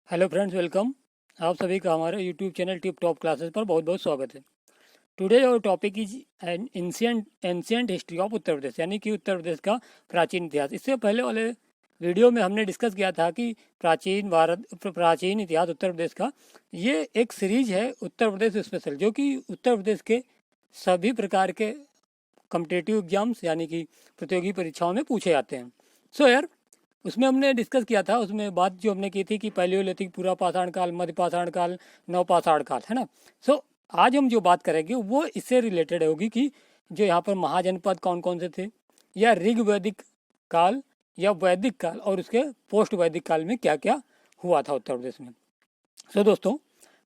Hello friends, welcome. आप सभी का हमारे YouTube channel tip top classes पर बहुत बहुत स्वागत है। Today our topic is an ancient history of Uttar Pradesh, यानी कि उत्तर प्रदेश का प्राचीन इतिहास। इससे पहले वाले वीडियो में हमने डिस्कस किया था कि प्राचीन इतिहास उत्तर प्रदेश का। ये एक सीरीज है उत्तर प्रदेश स्पेशल, जो कि उत्तर प्रदेश के सभी प्रकार के कॉम्पिटिटिव एग्जाम्स यानी कि प्रतियोगी परीक्षाओं में पूछे जाते हैं। सो यार, उसमें हमने डिस्कस किया था, उसमें बात जो हमने की थी कि पैलियोलिथिक, पूरा पाषाण काल, मध्य पाषाण काल, नव पाषाण काल, है ना। सो आज हम जो बात करेंगे वो इससे रिलेटेड होगी कि जो यहाँ पर महाजनपद कौन कौन से थे, या ऋग वैदिक काल या वैदिक काल, और उसके पोस्ट वैदिक काल में क्या क्या हुआ था उत्तर प्रदेश में। सो दोस्तों,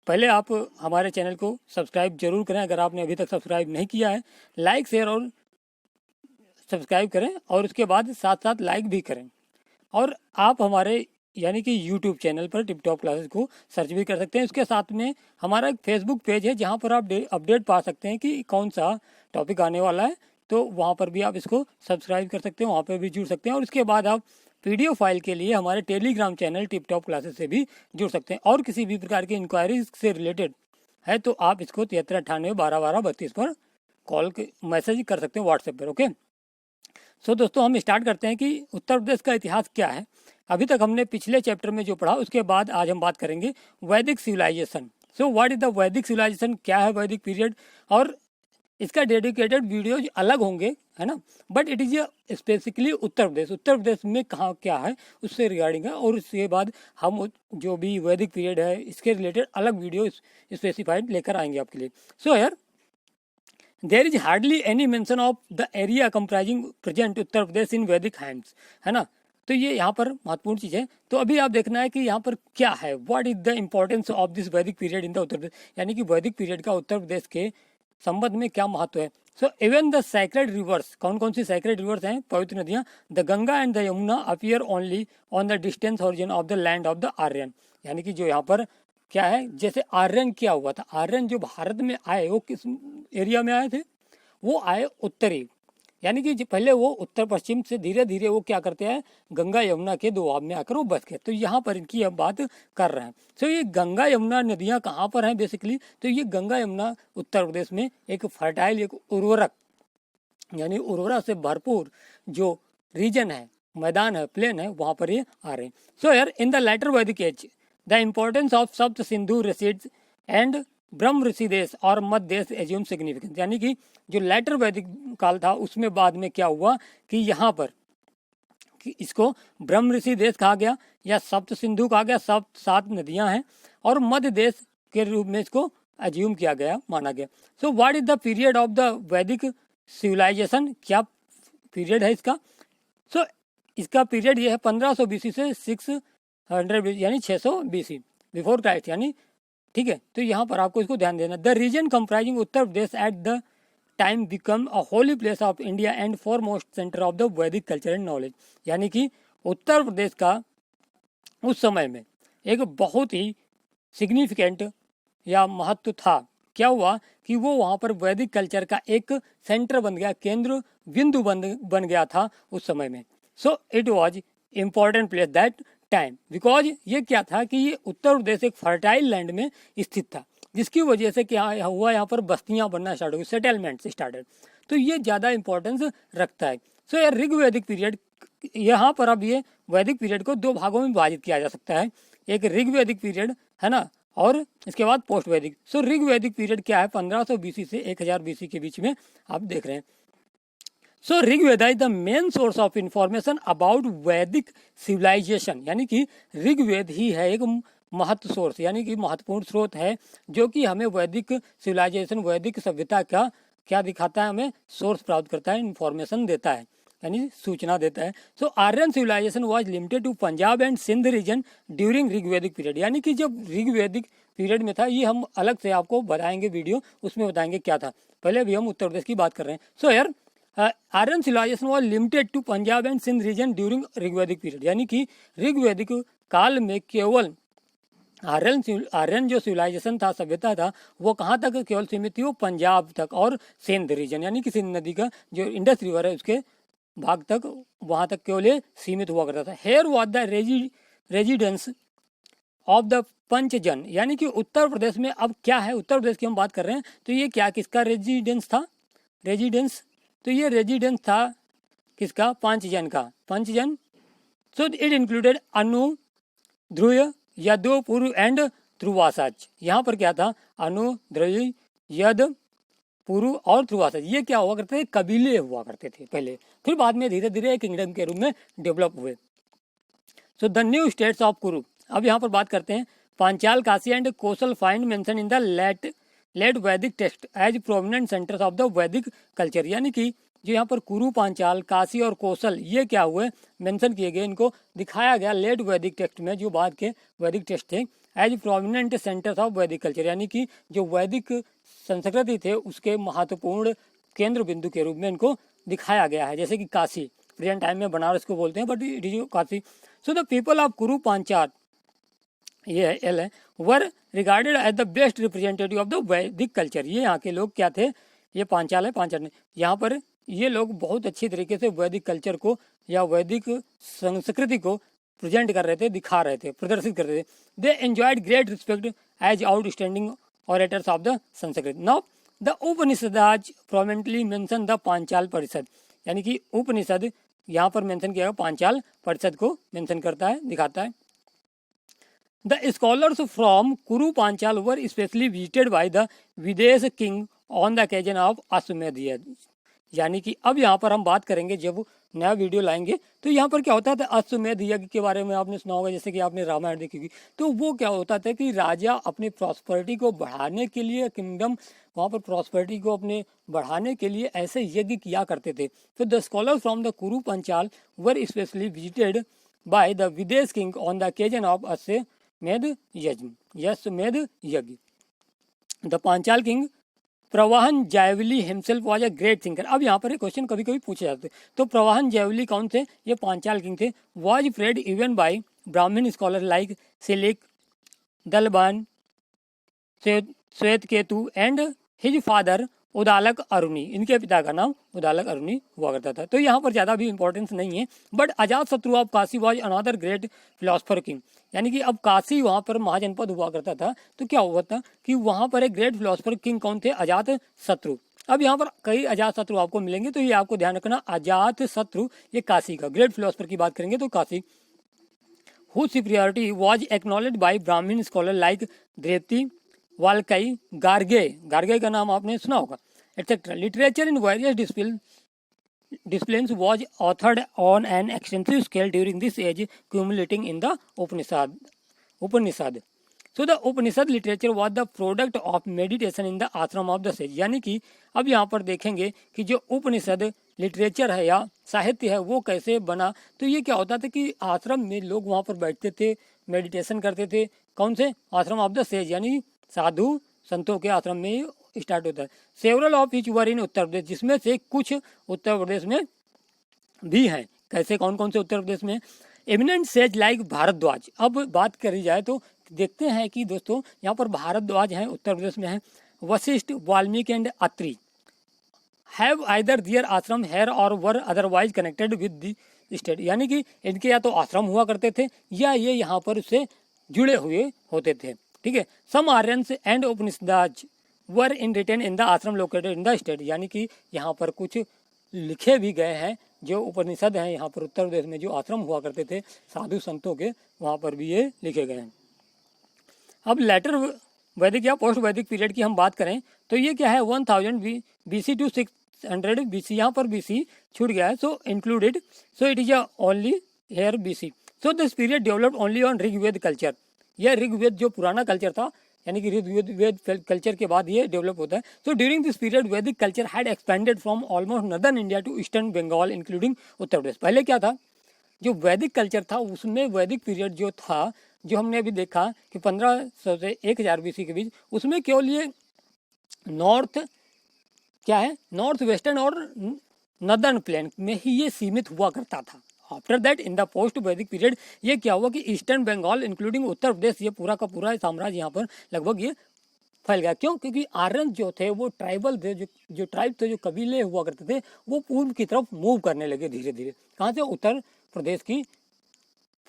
पहले आप हमारे चैनल को सब्सक्राइब जरूर करें अगर आपने अभी तक सब्सक्राइब नहीं किया है। लाइक, शेयर और सब्सक्राइब करें, और उसके बाद साथ साथ लाइक भी करें। और आप हमारे यानी कि यूट्यूब चैनल पर टिप टॉप क्लासेस को सर्च भी कर सकते हैं। उसके साथ में हमारा एक फेसबुक पेज है जहां पर आप अपडेट पा सकते हैं कि कौन सा टॉपिक आने वाला है, तो वहां पर भी आप इसको सब्सक्राइब कर सकते हैं, वहां पर भी जुड़ सकते हैं। और उसके बाद आप पीडीएफ फाइल के लिए हमारे Telegram channel tip top classes से भी जुड़ सकते हैं। और किसी भी प्रकार की इंक्वायरी से रिलेटेड है तो आप इसको 7398 12 12 32 पर कॉल मैसेज कर सकते हैं व्हाट्सएप पर। ओके, सो दोस्तों, हम स्टार्ट करते हैं कि उत्तर प्रदेश का इतिहास क्या है। अभी तक हमने पिछले चैप्टर में जो पढ़ा उसके बाद आज हम बात करेंगे Vedic civilization. So what is the Vedic civilization, क्या है वैदिक पीरियड, और इसका डेडिकेटेड वीडियो अलग होंगे, है ना। बट इट इज स्पेसिफिकली उत्तर प्रदेश में कहाँ क्या है उससे रिगार्डिंग है। और उसके बाद हम जो भी वैदिक पीरियड है इसके रिलेटेड अलग वीडियो स्पेसिफाइड लेकर आएंगे आपके लिए। सो यार, there is hardly any mention of the area comprising present Uttar Pradesh in Vedic hands, है ना। तो ये यहाँ पर महत्वपूर्ण चीज़ है। तो अभी आप देखना है कि यहाँ पर क्या है, what is the importance of this वैदिक period in the Uttar Pradesh, यानी कि वैदिक पीरियड का उत्तर प्रदेश के संबंध में क्या महत्व है। So even the sacred rivers, कौन कौन सी सैक्रेड रिवर्स हैं, पवित्र नदियाँ, the Ganga and the Yamuna appear only on the distance origin of the land of the Aryan, यानी कि जो यहाँ पर क्या है, जैसे आर्यन क्या हुआ था, आर्यन जो भारत में आए वो किस एरिया में आए थे, वो आए उत्तरी, यानी कि पहले वो उत्तर पश्चिम से धीरे धीरे वो क्या करते हैं, गंगा यमुना के दोआब में आकर वो बस गए। तो यहाँ पर इनकी अब बात कर रहे हैं। तो ये गंगा यमुना नदियाँ कहाँ पर हैं बेसिकली, तो ये गंगा यमुना उत्तर प्रदेश में एक फर्टाइल, एक उर्वरक, यानी उर्वरक से भरपूर जो रीजन है, मैदान है, प्लेन है, वहाँ पर ये आ रहे हैं। सो यार, इन द लेटर वैदिक एज द इम्पोर्टेंस ऑफ सप्त सिंधु रेसिड्स एंड ब्रह्म ऋषि देश और मध्य देश एज्यूम सिग्निफिकेंस, यानी कि जो लेटर वैदिक काल था उसमें बाद में क्या हुआ कि यहाँ पर कि इसको ब्रह्म ऋषि देश कहा गया या सप्त सिंधु कहा गया, सप्त 7 नदियां हैं, और मध्य देश के रूप में इसको एज्यूम किया गया, माना गया। सो what is the period of the Vedic civilization, क्या पीरियड है इसका। सो इसका पीरियड ये है 1500 बीसी से 600 यानी 600 बीसी, बिफोर क्राइस्ट, यानी ठीक है। तो यहाँ पर आपको इसको ध्यान देना, the region comprising Uttar Pradesh at the time become a holy place of India and foremost centre of the वैदिक कल्चर एंड नॉलेज, यानी कि उत्तर प्रदेश का उस समय में एक बहुत ही सिग्निफिकेंट या महत्व था। क्या हुआ कि वो वहाँ पर वैदिक कल्चर का एक सेंटर बन गया, केंद्र बिंदु बन गया था उस समय में। So it was important place that time, because ये क्या था कि ये उत्तर प्रदेश एक फर्टाइल लैंड में स्थित था, जिसकी वजह से क्या हुआ, यहाँ पर बस्तियां बनना स्टार्ट हो गई, सेटलमेंट स्टार्टेड। तो ये ज़्यादा इंपॉर्टेंस रखता है। सो ये ऋग वैदिक पीरियड, यहाँ पर अब ये वैदिक पीरियड को 2 भागों में विभाजित किया जा सकता है, एक ऋग वैदिक पीरियड, है ना, और इसके बाद पोस्ट वैदिक। सो ऋग वैदिक पीरियड क्या है, 1500 बीसी से 1000 बीसी के बीच में आप देख रहे हैं। So Rigveda is the main source of information about Vedic civilisation, यानी कि ऋग्वेद ही है एक महत्व सोर्स, यानी कि महत्वपूर्ण स्रोत है जो कि हमें वैदिक सिविलाइजेशन, वैदिक सभ्यता का क्या दिखाता है, हमें सोर्स प्राप्त करता है, इंफॉर्मेशन देता है, यानी सूचना देता है। So Aryan civilisation was limited to Punjab and Sindh region during Rigvedic period, यानी कि जब ऋग्वेदिक पीरियड में था, ये हम अलग से आपको बताएंगे वीडियो, उसमें बताएंगे क्या था। पहले अभी हम उत्तर प्रदेश की बात कर रहे हैं। सो यार, Aryan civilisation was limited to Punjab and Sindh region during Rigvedic period, यानी कि ऋग्वेदिक काल में केवल आर्यन जो सिविलाइजेशन था, सभ्यता था, वो कहाँ तक केवल सीमित थी, वो पंजाब तक और सिंध रीजन, यानी कि सिंध नदी का जो इंडस रिवर है उसके भाग तक, वहाँ तक केवल सीमित हुआ करता था। Here was the residence of the Panchajan, यानी कि उत्तर प्रदेश में अब क्या है, उत्तर प्रदेश की हम बात कर रहे हैं, तो ये क्या किसका रेजिडेंस था, रेजिडेंस, तो ये रेजिडेंस था किसका, पांचजन का, Panchajan. So it included Anu, Dhruva, Yadu, Puru and ध्रुवासाच। यहाँ पर क्या था, अनु, ध्रुव, यद, पुरु और ध्रुवासाच, ये क्या हुआ करते थे, कबीले हुआ करते थे पहले, फिर बाद में धीरे धीरे किंगडम के रूप में डेवलप हुए। So the new states of Kuru, अब यहाँ पर बात करते हैं, Panchal, Kashi and Kosal find mention in the late Vedic text as prominent centres of the वैदिक कल्चर, यानी कि जो यहाँ पर कुरु, पांचाल, काशी और कौशल ये क्या हुए, मेंशन किए गए, इनको दिखाया गया लेट वैदिक टेक्स्ट में, जो बाद के वैदिक टेक्स्ट थे, एज प्रोमिनेंट सेंटर्स ऑफ वैदिक कल्चर, यानी कि जो वैदिक संस्कृति थे उसके महत्वपूर्ण केंद्र बिंदु के रूप में इनको दिखाया गया है। जैसे कि काशी, प्रेजेंट टाइम में बनारस को बोलते हैं, but it is Kashi. So the people of Kuru, Panchal, ये एल है, were regarded as the best representative of the वैदिक कल्चर, ये यहाँ के लोग क्या थे, ये पांचाल है, पांचाल ने, यहाँ पर ये लोग बहुत अच्छी तरीके से वैदिक कल्चर को या वैदिक संस्कृति को प्रेजेंट कर रहे थे, दिखा रहे थे, प्रदर्शित कर रहे थे। They enjoyed great respect as outstanding orators of the Sanskrit. Now the Upanishads prominently mention the Panchal Parishad, यानी कि उपनिषद यहाँ पर मेंशन किया गया, पांचाल परिषद को मेंशन करता है, दिखाता है। द स्कॉलर्स फ्रॉम कुरु पांचाल वर specially visited by the Videha king on the occasion of Ashvamedha यज्ञ, यानी कि अब यहाँ पर हम बात करेंगे, जब नया वीडियो लाएंगे तो यहाँ पर क्या होता था, अश्वमेध यज्ञ के बारे में आपने सुना होगा, जैसे कि आपने रामायण देखी होगी, तो वो क्या होता था कि राजा अपनी प्रॉस्पेरिटी को बढ़ाने के लिए, किंगडम वहाँ पर प्रॉस्पेरिटी को अपने बढ़ाने के लिए ऐसे यज्ञ किया करते थे। तो the scholar from the Kuru Panchal were specially visited by the Videha king on the occasion of Ashvamedha yajna, Ashvamedha yajna. The Panchal king Pravahan Jaivali himself was a great thinker. अब यहाँ पर एक क्वेश्चन कभी कभी पूछे जाते हैं, तो प्रवाहन जायवली कौन थे, ये पांचाल किंग थे। Was praised even by Brahmin scholar like Silak, Dalban, Shvetaketu and his father Uddalak Aruni, इनके पिता का नाम उदालक अरुणी हुआ करता था। तो यहाँ पर ज़्यादा भी इंपॉर्टेंस नहीं है, बट अजात शत्रु of Kashi was another great philosopher king, यानी कि अब काशी वहाँ पर महाजनपद हुआ करता था, तो क्या हुआ था कि वहाँ पर एक ग्रेट फिलोसफर किंग कौन थे, अजात शत्रु। अब यहाँ पर कई अजात शत्रु आपको मिलेंगे, तो ये आपको ध्यान रखना, अजात शत्रु ये काशी का ग्रेट फिलोसफर की बात करेंगे तो Kashi. whose superiority was acknowledged by Brahmin scholar like द्रेप्ती, वाल्कई, गार्गे, गार्गे का नाम आपने सुना होगा, etc. Literature in various disciplines was authored on an extensive scale during this age, culminating in the Upanishad. So the Upanishad literature was the product of meditation in the ashram of the sage, यानी कि अब यहाँ पर देखेंगे कि जो उपनिषद literature है या साहित्य है वो कैसे बना। तो ये क्या होता था कि आश्रम में लोग वहाँ पर बैठते थे, मेडिटेशन करते थे, कौन से, आश्रम ऑफ द सेज, यानी साधु संतों के आश्रम में स्टार्ट होता है। सेवरल ऑफ विच वर इन उत्तर प्रदेश, जिसमें से कुछ उत्तर प्रदेश में भी हैं। कैसे, कौन कौन से उत्तर प्रदेश में, एमिनेंट सेज लाइक भारद्वाज। अब बात करी जाए तो देखते हैं कि दोस्तों यहाँ पर भारद्वाज हैं, उत्तर प्रदेश में हैं। Vashishtha, Valmiki and Atri have either their ashram here or were otherwise connected with the state, यानी कि इनके या तो आश्रम हुआ करते थे या ये यहाँ पर उससे जुड़े हुए होते थे। ठीक है। Some Aryans and Upanishads were in written in the ashram located in the state, यानी कि यहाँ पर कुछ लिखे भी गए हैं जो उपनिषद हैं यहाँ पर उत्तर प्रदेश में जो आश्रम हुआ करते थे साधु संतों के, वहाँ पर भी ये लिखे गए हैं। अब लेटर वैदिक या पोस्ट वैदिक पीरियड की हम बात करें तो ये क्या है, 1000 BC टू 600 BC, यहाँ पर BC छूट गया है, so included, so it is only here BC। So this period developed only on Rigveda culture, यह ऋग्वेद जो पुराना कल्चर था, यानी कि ऋग्वेद कल्चर के बाद ये डेवलप होता है। So during this period Vedic culture had expanded from almost northern India to eastern Bengal including Uttar Pradesh. पहले क्या था, जो वैदिक कल्चर था उसमें वैदिक पीरियड जो था, जो हमने अभी देखा कि 1500 से 1000 BC के बीच, उसमें केवल ये नॉर्थ क्या है, नॉर्थ वेस्टर्न और नॉर्दर्न प्लेन में ही ये सीमित हुआ करता था। After that in the post Vedic period ये क्या हुआ कि ईस्टर्न बंगाल इंक्लूडिंग उत्तर प्रदेश, ये पूरा का पूरा साम्राज्य यहाँ पर लगभग ये फैल गया। क्यों? क्योंकि आर्यन जो थे वो ट्राइबल थे, जो ट्राइब थे, जो कबीले हुआ करते थे, वो पूर्व की तरफ मूव करने लगे धीरे धीरे। कहाँ से? उत्तर प्रदेश की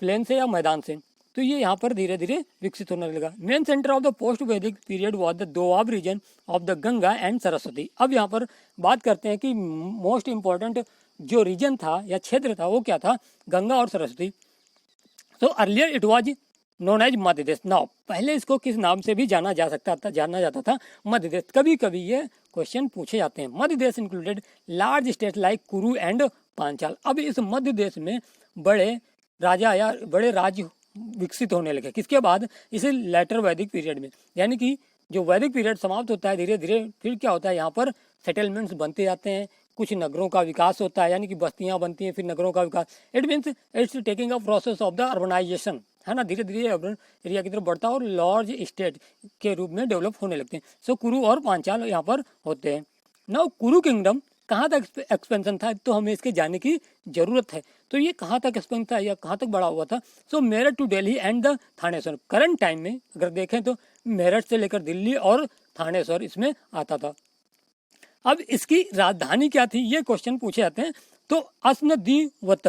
प्लेन से या मैदान से। तो ये यहाँ पर धीरे धीरे विकसित होने लगा। Main centre of the post Vedic period was the Doab region of the Ganga and Saraswati. अब यहाँ पर बात करते हैं कि मोस्ट इम्पोर्टेंट जो रीजन था या क्षेत्र था वो क्या था, गंगा और सरस्वती। तो earlier it was known as Madhya Desh. Now पहले इसको किस नाम से भी जाना जाता था, मध्य देश। कभी कभी ये क्वेश्चन पूछे जाते हैं। मध्य देश इंक्लूडेड लार्ज स्टेट लाइक कुरु एंड पांचाल। अब इस मध्य देश में बड़े राजा या बड़े राज्य विकसित होने लगे। किसके बाद, इसे लेटर वैदिक पीरियड में, यानी कि जो वैदिक पीरियड समाप्त होता है धीरे धीरे, फिर क्या होता है यहाँ पर सेटलमेंट्स बनते जाते हैं, कुछ नगरों का विकास होता है, यानी कि बस्तियां बनती हैं, फिर नगरों का विकास। It means it's taking a process of the urbanization, है ना, धीरे धीरे अर्बन एरिया की तरफ बढ़ता है और लार्ज स्टेट के रूप में डेवलप होने लगते हैं। सो कुरु और पांचाल यहाँ पर होते हैं। नाउ कुरु किंगडम कहाँ तक एक्सपेंशन था, तो हमें इसके जानने की जरूरत है। तो ये कहाँ तक एक्सपेंशन था या कहाँ तक बड़ा हुआ था। So Meerut to Delhi and the Thaneshwar. Current time में अगर देखें तो मेरठ से लेकर दिल्ली और थानेश्वर इसमें आता था। अब इसकी राजधानी क्या थी, ये क्वेश्चन पूछे जाते हैं। तो अस्नदीवत,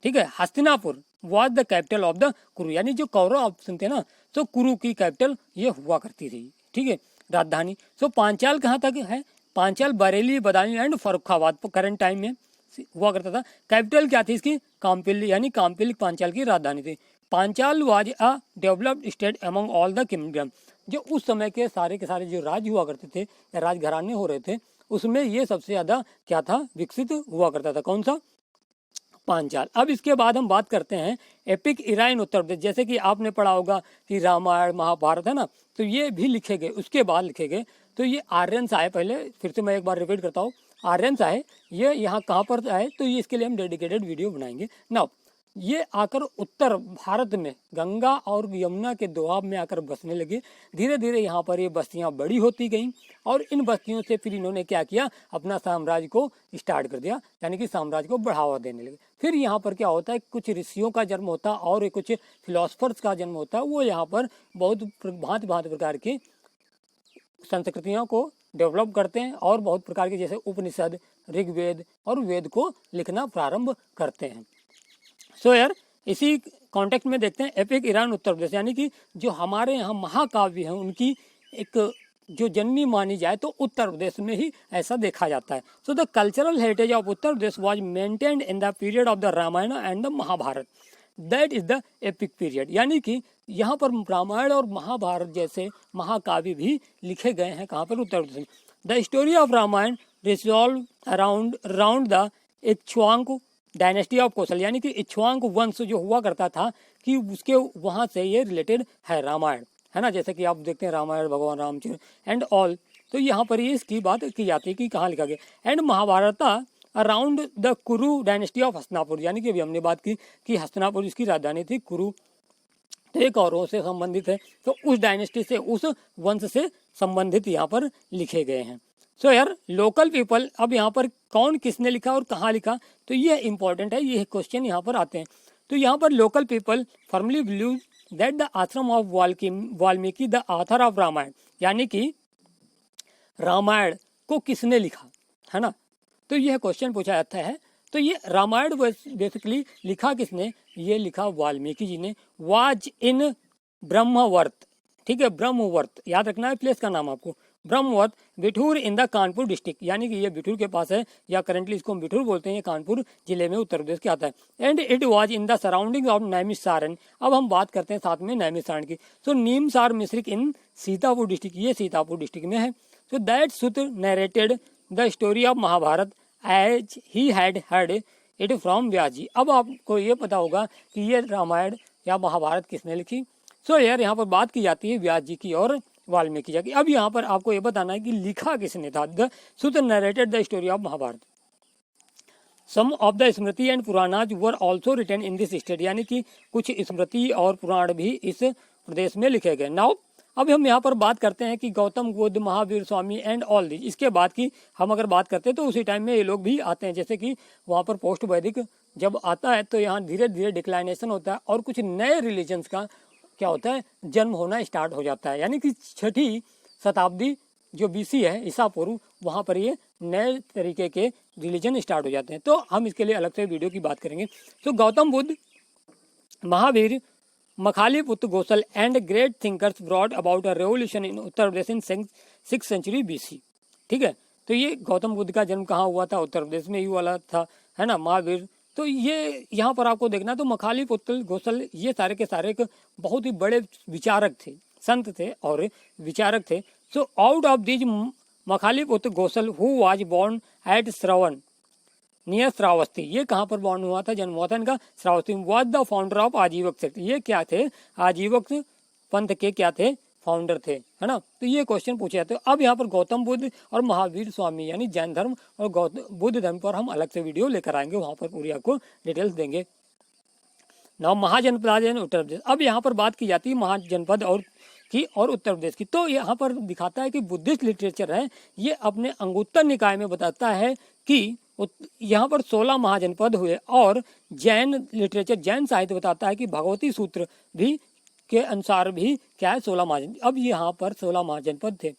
ठीक है, Hastinapur was the capital of the कुरु, यानी जो कौरव ऑप्शन थे ना, तो कुरु की कैपिटल ये हुआ करती थी, ठीक है, राजधानी। सो पांचाल कहाँ तक है, Panchal Bareilly, Badaun and Farrukhabad current time में हुआ करता था। कैपिटल क्या थी इसकी, कामपिल्ली, यानी कामपिल्ली पांचाल की राजधानी थी। Panchal was a developed state among all the kingdom. जो उस समय के सारे जो राज्य हुआ करते थे या राजघराने हो रहे थे, उसमें ये सबसे ज्यादा क्या था, विकसित हुआ करता था। कौन सा, पांचाल। अब इसके बाद हम बात करते हैं एपिक इरा इन उत्तर प्रदेश। जैसे कि आपने पढ़ा होगा कि रामायण महाभारत है ना, तो ये भी लिखे गए, उसके बाद लिखे गए। तो ये आर्यंस आए पहले, फिर से मैं एक बार रिपीट करता हूँ, आर्यंस आए, ये यहाँ कहाँ पर आए, तो ये इसके लिए हम डेडिकेटेड वीडियो बनाएंगे। नाउ ये आकर उत्तर भारत में गंगा और यमुना के दोआब में आकर बसने लगे। धीरे धीरे यहाँ पर ये बस्तियाँ बड़ी होती गईं और इन बस्तियों से फिर इन्होंने क्या किया, अपना साम्राज्य को स्टार्ट कर दिया, यानी कि साम्राज्य को बढ़ावा देने लगे। फिर यहाँ पर क्या होता है, कुछ ऋषियों का जन्म होता है और कुछ फिलोसफर्स का जन्म होता है। वो यहाँ पर बहुत भांति भांति प्रकार की संस्कृतियों को डेवलप करते हैं और बहुत प्रकार के जैसे उपनिषद, ऋग्वेद और वेद को लिखना प्रारंभ करते हैं। सो यार इसी कॉन्टेक्स्ट में देखते हैं एपिक ईरान उत्तर प्रदेश, यानी कि जो हमारे यहाँ महाकाव्य हैं उनकी एक जो जननी मानी जाए तो उत्तर प्रदेश में ही ऐसा देखा जाता है। So the cultural heritage of Uttar Pradesh was maintained in the period of the Ramayana and the Mahabharata, that is the epic period. यानी कि यहाँ पर रामायण और महाभारत जैसे महाकाव्य भी लिखे गए हैं। कहाँ पर, उत्तर प्रदेश में। The story of Ramayana resolve around the Ikshvaku dynasty of Kaushal, यानी कि इक्ष्वाकु वंश जो हुआ करता था कि उसके वहाँ से ये रिलेटेड है रामायण, है ना। जैसे कि आप देखते हैं रामायण, भगवान रामचंद्र एंड ऑल, तो यहाँ पर ये इसकी बात की जाती है कि कहाँ लिखा गया। एंड महाभारत अराउंड द कुरु डायनेस्टी ऑफ हस्तिनापुर, यानी कि अभी हमने बात की कि हस्तिनापुर इसकी राजधानी थी, कुरु तो एक कौरवों से संबंधित है, तो उस डायनेस्टी से, उस वंश से संबंधित यहाँ पर लिखे गए हैं। सो यार लोकल पीपल, अब यहाँ पर कौन किसने लिखा और कहाँ लिखा, तो ये इंपॉर्टेंट है, ये क्वेश्चन यहाँ पर आते हैं। तो यहाँ पर local people firmly believe that the ashram of Valmiki the author of Ramayana, यानी कि रामायण को किसने लिखा, है ना, तो यह क्वेश्चन पूछा जाता है। तो ये रामायण बेसिकली लिखा किसने, ये लिखा वाल्मीकि जी ने। वाज इन ब्रह्मवर्त, ठीक है, ब्रह्मवर्त याद रखना है प्लेस का नाम आपको, Brahmavarta Bithoor in the Kanpur district, यानी कि ये बिठूर के पास है या करेंटली इसको हम बिठूर बोलते हैं, ये कानपुर जिले में उत्तर प्रदेश के आता है। And it was in the surrounding of Naimisharan. अब हम बात करते हैं साथ में नैमिषारण की। So Neemsar Misrikh in Sitapur district, ये सीतापुर डिस्ट्रिक्ट में है। So that Suta narrated the story of Mahabharata as he had heard it from Vyas ji. अब आपको ये पता होगा कि ये रामायण या महाभारत किसने लिखी। सो यार यहाँ पर बात की जाती है व्यास जी की और वाल्मीकि जी की। अब यहाँ पर आपको ये बताना है कि लिखा किसने था। The Suta narrated the story of Mahabharata. Some of the Smriti and Puranas were also written in this state, यानी कि कुछ स्मृति और पुराण भी इस प्रदेश में लिखे गए। नाउ अब हम यहाँ पर बात करते हैं कि Gautam Buddha, Mahavir Swami and all this. इसके बाद की हम अगर बात करते हैं तो उसी टाइम में ये लोग भी आते हैं। जैसे कि वहाँ पर पोस्ट वैदिक जब आता है तो यहाँ धीरे धीरे डिक्लाइनेशन होता है और कुछ नए रिलीजन्स का क्या होता है, जन्म होना स्टार्ट हो जाता है। यानी कि 6ठी शताब्दी जो BC है, ईसा पूर्व, वहाँ पर ये नए तरीके के रिलीजन स्टार्ट हो जाते हैं। तो हम इसके लिए अलग से वीडियो की बात करेंगे। तो Gautam Buddha, Mahavir Makhaliputra Gosal and great thinkers brought about a revolution in Uttar Pradesh in 6th century BC। ठीक है, तो ये गौतम बुद्ध का जन्म कहाँ हुआ था? उत्तर प्रदेश में ही वाला था, है ना, महावीर। तो ये यहाँ पर आपको देखना, तो मखालीपुत्र गोसल ये सारे के सारे एक बहुत ही बड़े विचारक थे, संत थे और विचारक थे। So out of this Makhaliputra Gosal who was born at Shravan near Shravasti, ये कहाँ पर बॉर्न हुआ था, जन्म हुआ था इनका Shravasti. Was the founder of आजीवक sect, ये क्या थे? आजीवक पंथ के क्या थे? फाउंडर थे, है ना। तो ये क्वेश्चन पूछे जाते हैं। अब यहाँ पर गौतम बुद्ध और महावीर स्वामी यानी जैन धर्म और बुद्ध धर्म पर हम अलग से वीडियो लेकर आएंगे, वहां पर पूरी आपको डिटेल्स देंगे। नाउ महाजनपद उत्तर प्रदेश। अब यहाँ पर बात की जाती है महाजनपद और उत्तर प्रदेश की। तो यहाँ पर दिखाता है कि बुद्धिस्ट लिटरेचर है ये अपने अंगुत्तर निकाय में बताता है कि यहाँ पर 16 महाजनपद हुए, और जैन लिटरेचर जैन साहित्य बताता है कि भगवती सूत्र भी के अनुसार भी क्या है 16 महाजन। अब यहाँ पर 16 महाजनपद थे।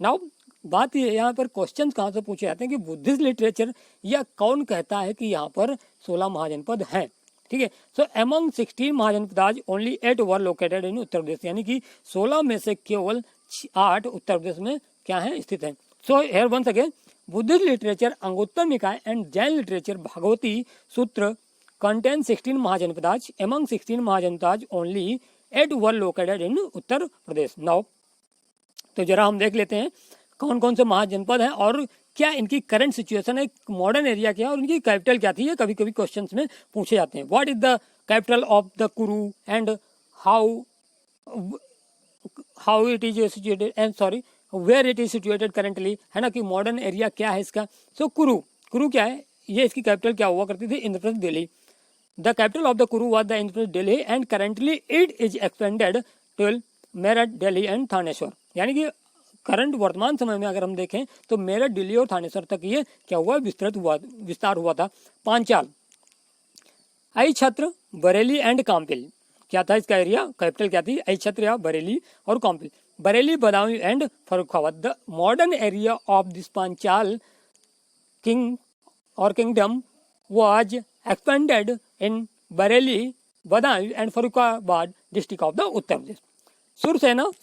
नाउ बात ये यहाँ पर क्वेश्चन कहाँ से पूछे जाते हैं कि बुद्धिस्ट लिटरेचर या कौन कहता है कि यहाँ पर 16 महाजनपद हैं। ठीक है, so among 16 mahajanapadas only 8 were located in Uttar Pradesh, यानी कि 16 में से केवल 8 उत्तर प्रदेश में क्या है स्थित है। So here once again Buddhist literature Anguttara Nikaya and Jain literature Bhagavati Sutra contain 16 mahajanapadas. Among 16 mahajanapadas only 8 were located in Uttar Pradesh. Now तो जरा हम देख लेते हैं कौन कौन से महाजनपद हैं और क्या इनकी करंट सिचुएशन है, मॉडर्न एरिया क्या है और इनकी कैपिटल क्या थी। ये कभी कभी क्वेश्चंस में पूछे जाते हैं। What is the capital of the Kuru and how it is situated and sorry where it is situated currently, है ना, कि मॉडर्न एरिया क्या है इसका। सो कुरु क्या है, ये इसकी कैपिटल क्या हुआ करती थी? Indraprastha Delhi. The capital of the Kuru was the Indraprastha Delhi and currently it is expanded to Meerut, Delhi and Thaneshwar, यानी कि करंट वर्तमान समय में अगर हम देखें तो मेरठ, दिल्ली और थानेश्वर तक ये क्या हुआ? विस्तार हुआ था। पांचाल, आई छत्र, बरेली एंड काम्पिल, क्या था इसका एरिया? कैपिटल क्या थी? आई छत्र या बरेली और Kampil. Bareilly, Badaun and Farrukhabad. The modern area of this Panchal king और kingdom was expanded in Bareilly, Badaun and Farrukhabad district of the Uttar Pradesh.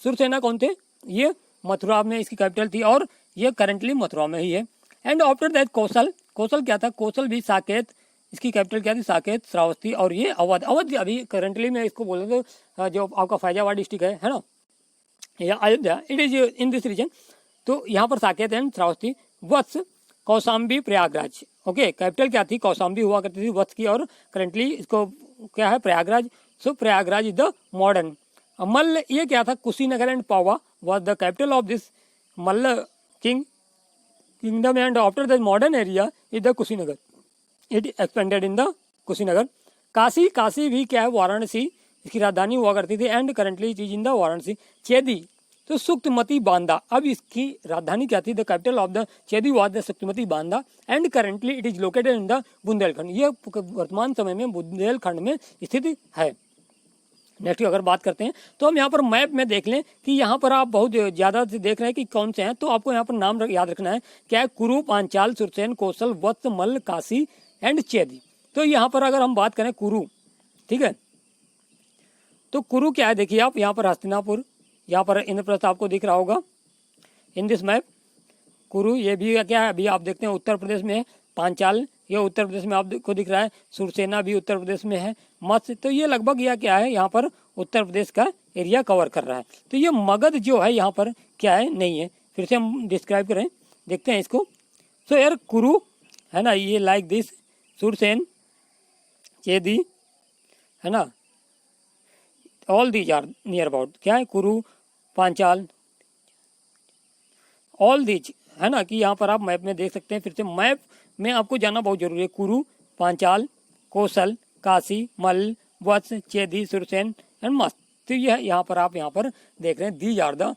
Surasena कौन थे? ये मथुरा में इसकी कैपिटल थी और ये करंटली मथुरा में ही है। एंड आफ्टर दैट कौशल क्या था? कौशल भी साकेत, इसकी कैपिटल क्या थी? साकेत, श्रावस्ती और ये अवध अभी करंटली में इसको बोले तो जो आपका फैजाबाद डिस्ट्रिक्ट है ना, या Ayodhya, it is in this region. तो यहाँ पर Saket and Shravasti. Vatsa, Kaushambi, Prayagraj. Okay, capital क्या थी? कौशाम्बी हुआ करती थी वत्स की, और करंटली इसको क्या है? Prayagraj. So Prayagraj is the modern. Malla, ये क्या था? Kushinagar and Pava was the capital of this Malla kingdom, and after the modern area is the Kushinagar. It expanded in the Kushinagar. Kashi भी क्या है? वाराणसी इसकी राजधानी हुआ करती थी and currently it is in the Varanasi. Chedi, तो सुक्तमती बांदा, अब इसकी राजधानी क्या थी? The capital of the Chedi was the Suktimati Banda and currently it is located in the Bundelkhand, ये वर्तमान समय में बुंदेलखंड में स्थित है। नेक्स्ट अगर बात करते हैं तो हम यहाँ पर मैप में देख लें कि यहाँ पर आप बहुत ज़्यादा देख रहे हैं कि कौन से हैं, तो आपको यहाँ पर नाम याद रखना है। क्या है? कुरु, पांचाल, सुरसेन, कौशल, वत्स, मल्ल, काशी एंड चेदी। तो यहाँ पर अगर हम बात करें कुरु, ठीक है, तो कुरु क्या है? देखिए आप यहाँ पर हस्तिनापुर, यहाँ पर इंद्रप्रस्थ आपको दिख रहा होगा इन दिस मैप। कुरु ये भी क्या है? अभी आप देखते हैं उत्तर प्रदेश में है। पांचाल ये उत्तर प्रदेश में आपको दिख रहा है। सुरसेना भी उत्तर प्रदेश में है। मत्स्य, तो ये लगभग यह क्या है? यहाँ पर उत्तर प्रदेश का एरिया कवर कर रहा है। तो ये मगध जो है यहाँ पर क्या है? नहीं है। फिर से हम डिस्क्राइब करें, देखते हैं इसको। सो यार कुरु है ना, ये लाइक दिस, सुरसेन, चेदी, है ना, all these are near about. क्या है? कुरु, पांचाल, ऑल दीज, है ना, कि यहाँ पर आप मैप में देख सकते हैं। फिर से मैप में आपको जाना बहुत जरूरी है। कुरु, पांचाल, कौशल, काशी, मल्ल, वत्स, चेदी, सुरसेन एंड मस्त। तो यह यहाँ पर आप यहाँ पर देख रहे हैं दीज आर द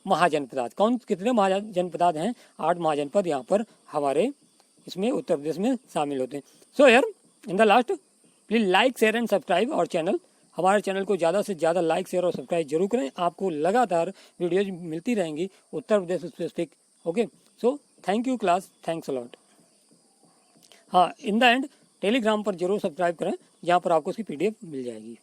महाजनपदाद। कौन कितने महाजनपदाद हैं? 8 महाजनपद यहाँ पर हमारे इसमें उत्तर प्रदेश में शामिल होते हैं। So here in the last please like, share and subscribe our channel. हमारे चैनल को ज़्यादा से ज़्यादा लाइक, शेयर और सब्सक्राइब जरूर करें। आपको लगातार वीडियोज मिलती रहेंगी Uttar Pradesh specific. Okay, so thank you class, thanks a lot. हाँ, इन द एंड टेलीग्राम पर जरूर सब्सक्राइब करें, जहाँ पर आपको उसकी PDF मिल जाएगी।